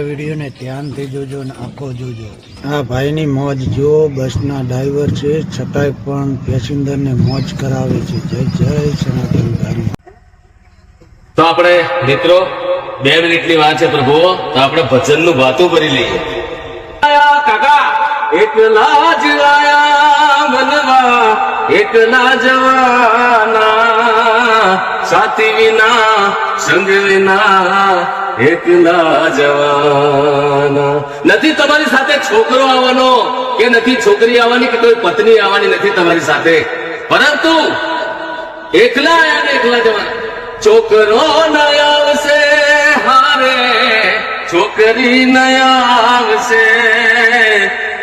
Video ને ધ્યાનથી જોજો ને આખો જોજો। આ ભાઈની મોજ જો, બસના ડ્રાઈવર છે છતાંય પણ પેસેન્જર ને મોજ કરાવે છે। જય જય સનાતન ધર્મ। તો આપણે મિત્રો 2 મિનિટની વાત છે પ્રભુ, તો આપણે ભજનનું વાતું કરી લઈએ। આયા કાકા એકલા જ આયા મનવા, એકલા જવાના, સાથી વિના સંગ વિના એકલા જવાના। નથી તમારી સાથે છોકરો આવવાનો કે નથી છોકરી આવવાની કે કોઈ પત્ની આવવાની નથી તમારી સાથે, પરંતુ એકલા આયા ને એકલા જવાના। છોકરો ન આવશે હારે, છોકરી ન આવશે,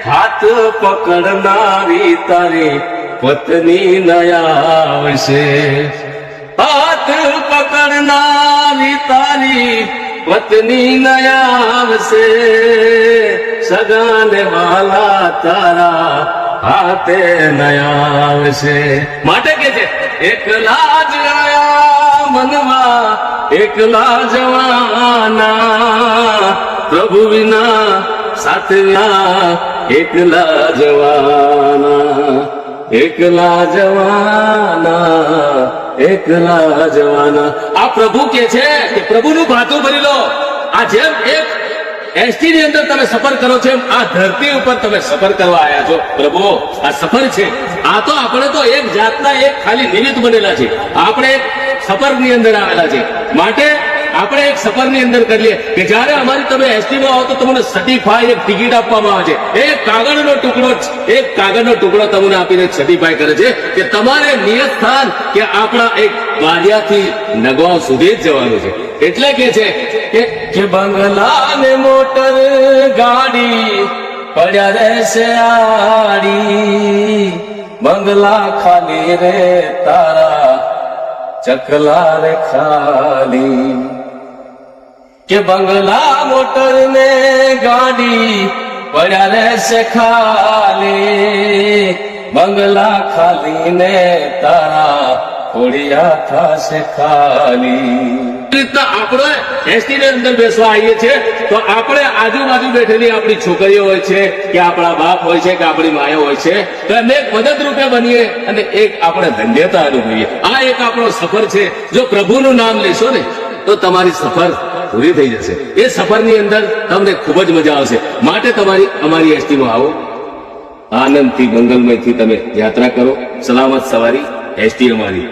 હાથ પકડનારી તારી પત્ની ન આવશે, હાથ પકડનારી તારી પત્ની ન આવશે, સગાને વાલા તારા હાથે ન આવશે। માટે કે છે એકલા જ આયા મનવા, એકલા જવાના, પ્રભુ વિના સાથ વિના એકલા જવાના, એકલા જવાના, એકલા જવાના। આ પ્રભુ કે છે કે પ્રભુનું ભાતું ભરી લો। આ જેમ એક એસટી ની અંદર તમે સફર કરો છો, આ ધરતી ઉપર તમે સફર કરવા આવ્યા છો। પ્રભુ આ સફર છે, આ તો આપણે તો એક જાતના એક ખાલી નિમિત્ત બનેલા છે, આપણે એક સફર ની અંદર આવેલા છે। માટે આપણે એક સફર ની અંદર કરીએ કે જયારે અમારી તમે એસટી માં આવો તો તમને સર્ટિફાઈ એક ટિકિટ આપવામાં આવે છે, એક કાગળનો ટુકડો તમને આપીને સર્ટિફાઈ કરે છે કે તમારે નિયત સ્થાન કે આપણા એક વાડિયાથી નગવાવ સુધી જ જવાનું છે। એટલે કે છે કે બંગલા ને મોટર ગાડી પડ્યા રહેશે આડી, બંગલા ખાલી રે તારા ચકલા રે ખાલી, કે બંગલા મોટર ને ગાડી પડ્યા રહેશે ખાલી, બંગલા ખાલી ને તારા ખોડિયા થશે ખાલી। આપણે એસટી ની અંદર બેસવા આવીએ છીએ તો આપણે આજુબાજુ બેઠેલી આપણી છોકરીઓ હોય છે કે આપણા બાપ હોય છે કે આપણી માયા હોય છે, તો એમને એક મદદરૂપે બનીએ અને એક આપણે ધન્યતા અનુભવીએ। આ એક આપણો સફર છે। જો પ્રભુનું નામ લેશો ને તો તમારી સફર પૂરી થઈ જશે। એ સફરની અંદર તમને ખૂબ જ મજા આવશે। માટે તમારી અમારી એસટીમાં આવો, આનંદથી મંગલમયથી તમે યાત્રા કરો, સલામત સવારી એસટી અમારી।